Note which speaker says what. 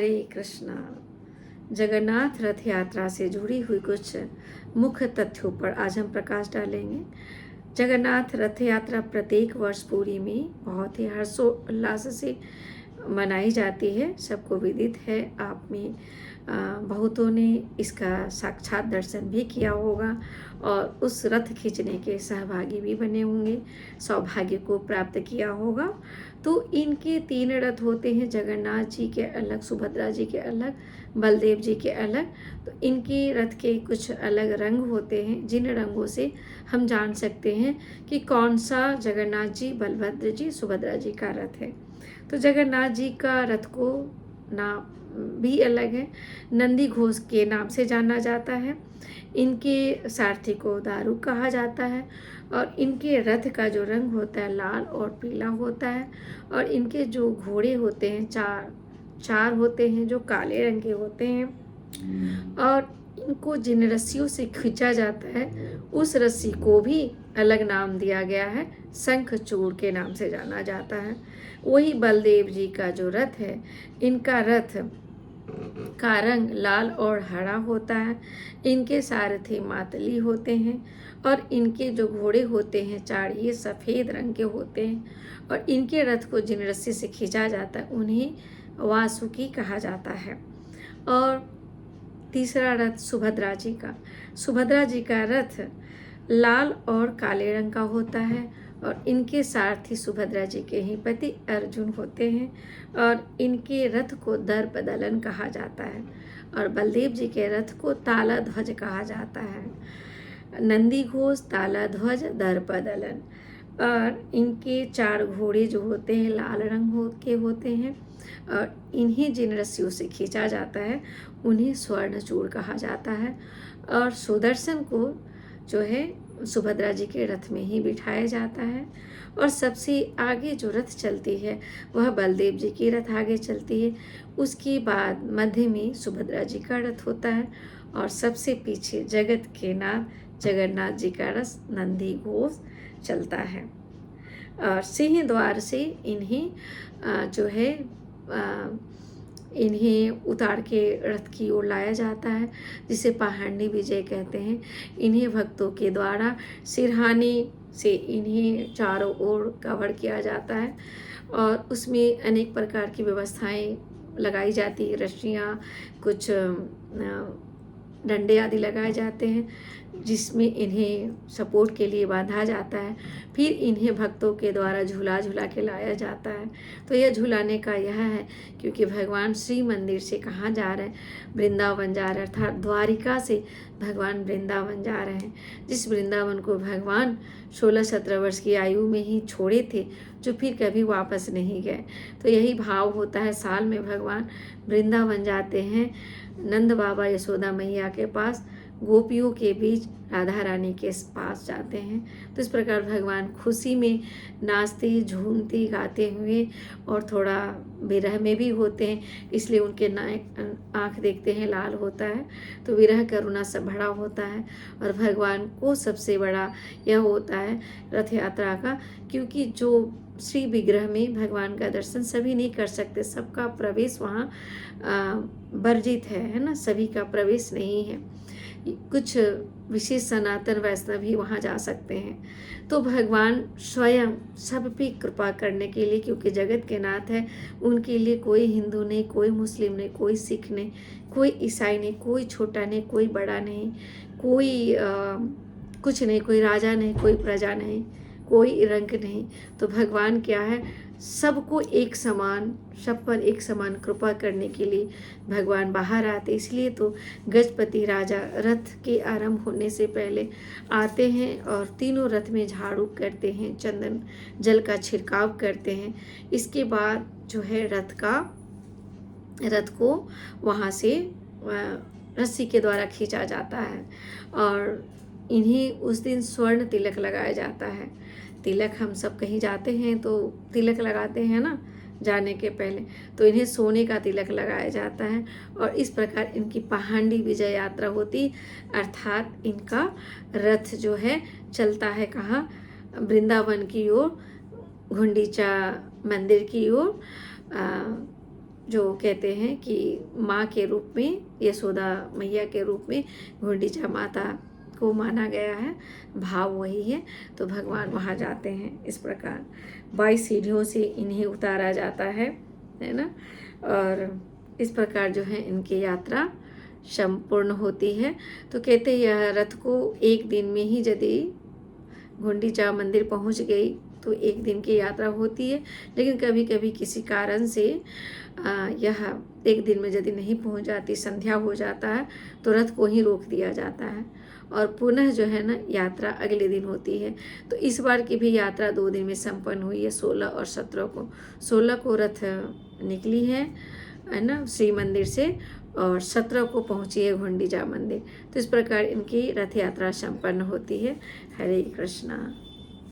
Speaker 1: हरे कृष्णा। जगन्नाथ रथ यात्रा से जुड़ी हुई कुछ मुख्य तथ्यों पर आज हम प्रकाश डालेंगे। जगन्नाथ रथ यात्रा प्रत्येक वर्ष पुरी में बहुत ही हर्षोल्लास से मनाई जाती है। सबको विदित है, आप में बहुतों ने इसका साक्षात दर्शन भी किया होगा और उस रथ खींचने के सहभागी भी बने होंगे, सौभाग्य को प्राप्त किया होगा। तो इनके 3 रथ होते हैं, जगन्नाथ जी के अलग, सुभद्रा जी के अलग, बलदेव जी के अलग। तो इनके रथ के कुछ अलग रंग होते हैं, जिन रंगों से हम जान सकते हैं कि कौन सा जगन्नाथ जी, बलभद्र जी, सुभद्रा जी का रथ है। तो जगन्नाथ जी का रथ को नाम भी अलग है, नंदी घोष के नाम से जाना जाता है। इनके सारथी को दारू कहा जाता है और इनके रथ का जो रंग होता है लाल और पीला होता है। और इनके जो घोड़े होते हैं चार होते हैं जो काले रंग के होते हैं। और इनको जिन रस्सियों से खींचा जाता है उस रस्सी को भी अलग नाम दिया गया है, शंखचूड़ के नाम से जाना जाता है। वही बलदेव जी का जो रथ है, इनका रथ का रंग लाल और हरा होता है। इनके सारथी मातली होते हैं और इनके जो घोड़े होते हैं चार, ये सफ़ेद रंग के होते हैं। और इनके रथ को जिन रस्सी से खींचा जाता है उन्हें वासुकी कहा जाता है। और तीसरा रथ सुभद्रा जी का, सुभद्रा जी का रथ लाल और काले रंग का होता है और इनके सारथी सुभद्रा जी के ही पति अर्जुन होते हैं और इनके रथ को दर्पदलन कहा जाता है। और बलदेव जी के रथ को ताला ध्वज कहा जाता है। नंदी घोष, ताला ध्वज, दर्पदलन। और इनके 4 घोड़े जो होते हैं लाल रंग के होते हैं और इन्हीं जिन रस्सियों से खींचा जाता है उन्हें स्वर्णचूड़ कहा जाता है। और सुदर्शन को जो है सुभद्रा जी के रथ में ही बिठाया जाता है। और सबसे आगे जो रथ चलती है वह बलदेव जी की रथ आगे चलती है। उसके बाद मध्य में सुभद्रा जी का रथ होता है और सबसे पीछे जगत के नाथ जगन्नाथ जी का रथ नंदी घोष चलता है। और सिंह द्वार से इन्हें जो है इन्हें उतार के रथ की ओर लाया जाता है, जिसे पहाड़ी विजय कहते हैं। इन्हें भक्तों के द्वारा सिरहाने से इन्हें चारों ओर कवर किया जाता है और उसमें अनेक प्रकार की व्यवस्थाएं लगाई जाती है, रस्सियाँ, कुछ डंडे आदि लगाए जाते हैं जिसमें इन्हें सपोर्ट के लिए बांधा जाता है। फिर इन्हें भक्तों के द्वारा झूला झूला के लाया जाता है। तो यह झूलाने का यह है क्योंकि भगवान श्री मंदिर से कहाँ जा रहे हैं, वृंदावन जा रहे हैं, अर्थात द्वारिका से भगवान वृंदावन जा रहे हैं। जिस वृंदावन को भगवान 16-17 वर्ष की आयु में ही छोड़े थे, जो फिर कभी वापस नहीं गए। तो यही भाव होता है, साल में भगवान वृंदावन जाते हैं, नंद बाबा यशोदा मैया के पास, गोपियों के बीच राधा रानी के पास जाते हैं। तो इस प्रकार भगवान खुशी में नाचते झूमते गाते हुए और थोड़ा विरह में भी होते हैं, इसलिए उनके आँख देखते हैं लाल होता है। तो विरह करुणा सब भरा होता है। और भगवान को सबसे बड़ा यह होता है रथ यात्रा का, क्योंकि जो श्री विग्रह में भगवान का दर्शन सभी नहीं कर सकते, सबका प्रवेश वहाँ वर्जित है ना, सभी का प्रवेश नहीं है। कुछ विशेष सनातन वैष्णव ही वहाँ जा सकते हैं। तो भगवान स्वयं सब पे कृपा करने के लिए, क्योंकि जगत के नाथ है, उनके लिए कोई हिंदू नहीं, कोई मुस्लिम नहीं, कोई सिख नहीं, कोई ईसाई नहीं, कोई छोटा नहीं, कोई बड़ा नहीं, कोई कुछ नहीं, कोई राजा नहीं, कोई प्रजा नहीं, कोई रंग नहीं। तो भगवान क्या है, सबको एक समान, सब पर एक समान कृपा करने के लिए भगवान बाहर आते। इसलिए तो गजपति राजा रथ के आरंभ होने से पहले आते हैं और तीनों रथ में झाड़ू करते हैं, चंदन जल का छिड़काव करते हैं। इसके बाद जो है रथ को वहाँ से रस्सी के द्वारा खींचा जाता है और इन्हें उस दिन स्वर्ण तिलक लगाया जाता है। तिलक हम सब कहीं जाते हैं तो तिलक लगाते हैं ना जाने के पहले, तो इन्हें सोने का तिलक लगाया जाता है। और इस प्रकार इनकी पहाड़ी विजय यात्रा होती, अर्थात इनका रथ जो है चलता है कहाँ, वृंदावन की ओर, गुंडीचा मंदिर की ओर, जो कहते हैं कि माँ के रूप में, यशोदा मैया के रूप में गुंडीचा माता को माना गया है, भाव वही है। तो भगवान वहाँ जाते हैं। इस प्रकार 22 सीढ़ियों से इन्हें उतारा जाता है ना। और इस प्रकार जो है इनकी यात्रा संपूर्ण होती है। तो कहते यह रथ को एक दिन में ही यदि गुंडीचा मंदिर पहुंच गई तो एक दिन की यात्रा होती है, लेकिन कभी कभी किसी कारण से यह एक दिन में यदि नहीं पहुंच जाती, संध्या हो जाता है, तो रथ को ही रोक दिया जाता है और पुनः जो है ना यात्रा अगले दिन होती है। तो इस बार की भी यात्रा 2 दिन में संपन्न हुई है, 16 और 17 को। 16 को रथ निकली है ना श्री मंदिर से, और 17 को पहुंची है गुंडीचा मंदिर। तो इस प्रकार इनकी रथ यात्रा संपन्न होती है। हरे कृष्णा।